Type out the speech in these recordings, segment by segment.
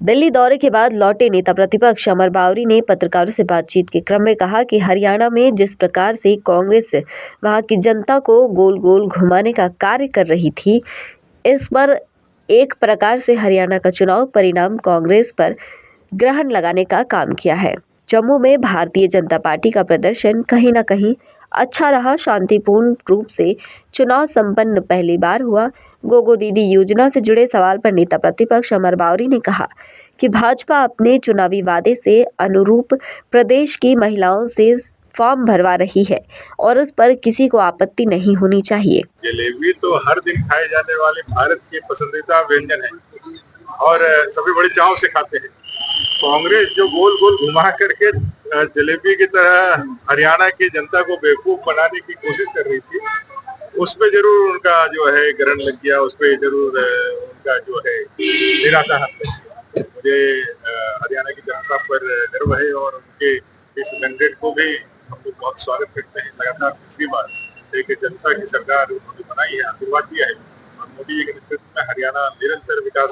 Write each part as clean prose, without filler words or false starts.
दिल्ली दौरे के बाद लौटे नेता प्रतिपक्ष अमर बावरी ने पत्रकारों से बातचीत के क्रम में कहा कि हरियाणा में जिस प्रकार से कांग्रेस वहां की जनता को गोल गोल घुमाने का कार्य कर रही थी, इस पर एक प्रकार से हरियाणा का चुनाव परिणाम कांग्रेस पर ग्रहण लगाने का काम किया है। जम्मू में भारतीय जनता पार्टी का प्रदर्शन कहीं न कहीं अच्छा रहा। शांतिपूर्ण रूप से चुनाव संपन्न पहली बार हुआ। गोगो दीदी योजना से जुड़े सवाल पर नेता प्रतिपक्ष अमर बावरी ने कहा कि भाजपा अपने चुनावी वादे से अनुरूप प्रदेश की महिलाओं से फॉर्म भरवा रही है और उस पर किसी को आपत्ति नहीं होनी चाहिए। जलेबी तो हर दिन खाए जाने वाले भारत के पसंदीदा व्यंजन है और सभी बड़े चाव से खाते हैं। कांग्रेस जो गोल गोल घुमा करके जलेबी की तरह हरियाणा की जनता को बेवकूफ बनाने की कोशिश कर रही थी, उसपे जरूर उनका जो है ग्रहण लग गया, उसपे जरूर उनका जो है निराशा हाथ लग गया। मुझे हरियाणा की जनता पर गर्व है और उनके इस मैंडेट को भी हम लोग बहुत स्वागत करते हैं। लगातार तीसरी बार एक जनता की सरकार उन्होंने बनाई है, आशीर्वाद दिया है और मोदी जी के नेतृत्व में हरियाणा निरंतर विकास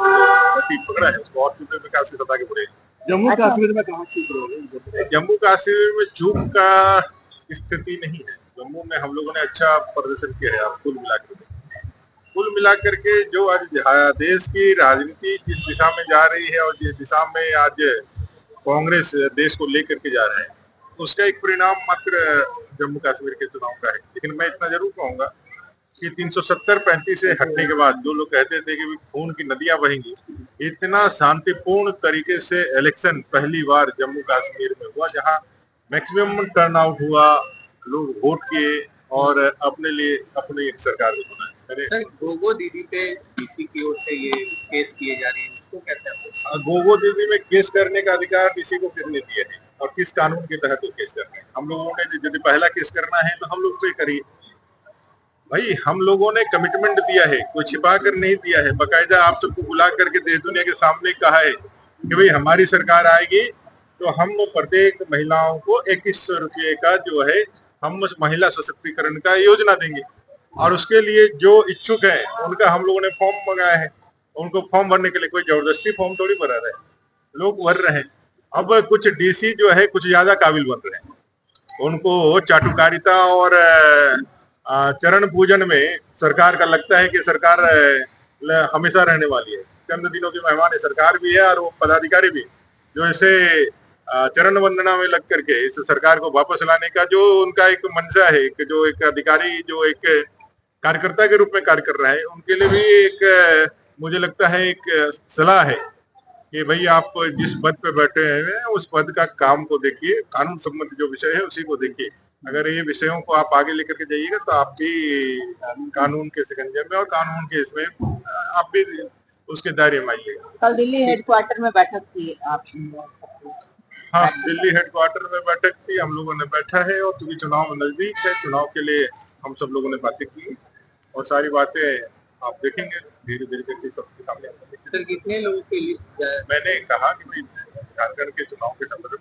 की पकड़ा है, उसको और विकास की सत्ता के बढ़े। जम्मू कश्मीर में कहाँ चूक रहे हैं? जम्मू कश्मीर में चूक का स्थिति नहीं है। जम्मू में हम लोगों ने अच्छा प्रदर्शन किया है। कुल मिलाकर के जो आज देश की राजनीति जिस दिशा में जा रही है और जिस दिशा में आज कांग्रेस देश को लेकर के जा रहे हैं, उसका एक परिणाम मात्र जम्मू कश्मीर के चुनाव का है। लेकिन मैं इतना जरूर कहूंगा कि 370-35 से हटने के बाद जो लोग कहते थे कि खून की नदियां बहेंगी, इतना शांतिपूर्ण तरीके से इलेक्शन पहली बार जम्मू कश्मीर में हुआ, जहां मैक्सिमम टर्नआउट हुआ, लोग वोट किए और अपने लिए अपनी एक सरकार को चुना। सर, गोगो दीदी पे डीसी की ओर से ये केस किए जा रहे हैं, उसको कहते हैं? गोगो दीदी में केस करने का अधिकार डीसी को किसने दिया है और किस कानून के तहत वो केस करना है? हम लोगों ने यदि पहला केस करना है तो हम लोग पे करिए भाई। हम लोगों ने कमिटमेंट दिया है, कोई छिपा कर नहीं दिया है। बाकायदा आप सबको बुला करके देश दुनिया के सामने कहा है कि भाई हमारी सरकार आएगी तो हम प्रत्येक महिलाओं को 2100 रुपये का जो है हम महिला सशक्तिकरण का योजना देंगे और उसके लिए जो इच्छुक है उनका हम लोगों ने फॉर्म मंगाया है। उनको फॉर्म भरने के लिए कोई जबरदस्ती फॉर्म थोड़ी भरा रहा है, लोग भर रहे हैं। अब कुछ डीसी जो है कुछ ज्यादा काबिल बन रहे हैं, उनको चाटुकारिता और चरण पूजन में सरकार का लगता है कि सरकार हमेशा रहने वाली है। चंद दिनों की मेहमान सरकार भी है और वो पदाधिकारी भी, जो इसे चरण वंदना में लग करके इस सरकार को वापस लाने का जो उनका एक मंशा है, कि जो एक अधिकारी जो एक कार्यकर्ता के रूप में कार्य कर रहा है, उनके लिए भी एक मुझे लगता है एक सलाह है कि भाई आप जिस पद पे बैठे हैं उस पद का काम को देखिए, कानून संबंधी जो विषय है उसी को देखिए। अगर ये विषयों को आप आगे लेकर के जाइएगा तो आप भी कानून के शिकंजे में और कानून के इसमें आप भी उसके दायरे में आइएगा। कल दिल्ली हेडक्वार्टर में बैठक थी आप? हाँ, दिल्ली हेडक्वार्टर में बैठक थी, हम लोगों ने बैठा है और क्योंकि चुनाव नजदीक है, चुनाव के लिए हम सब लोगों ने बातें की और सारी बातें आप देखेंगे धीरे धीरे करके सबके सामने। कितने लोगों के लिए मैंने कहा कि भाई झारखंड के चुनाव के संदर्भ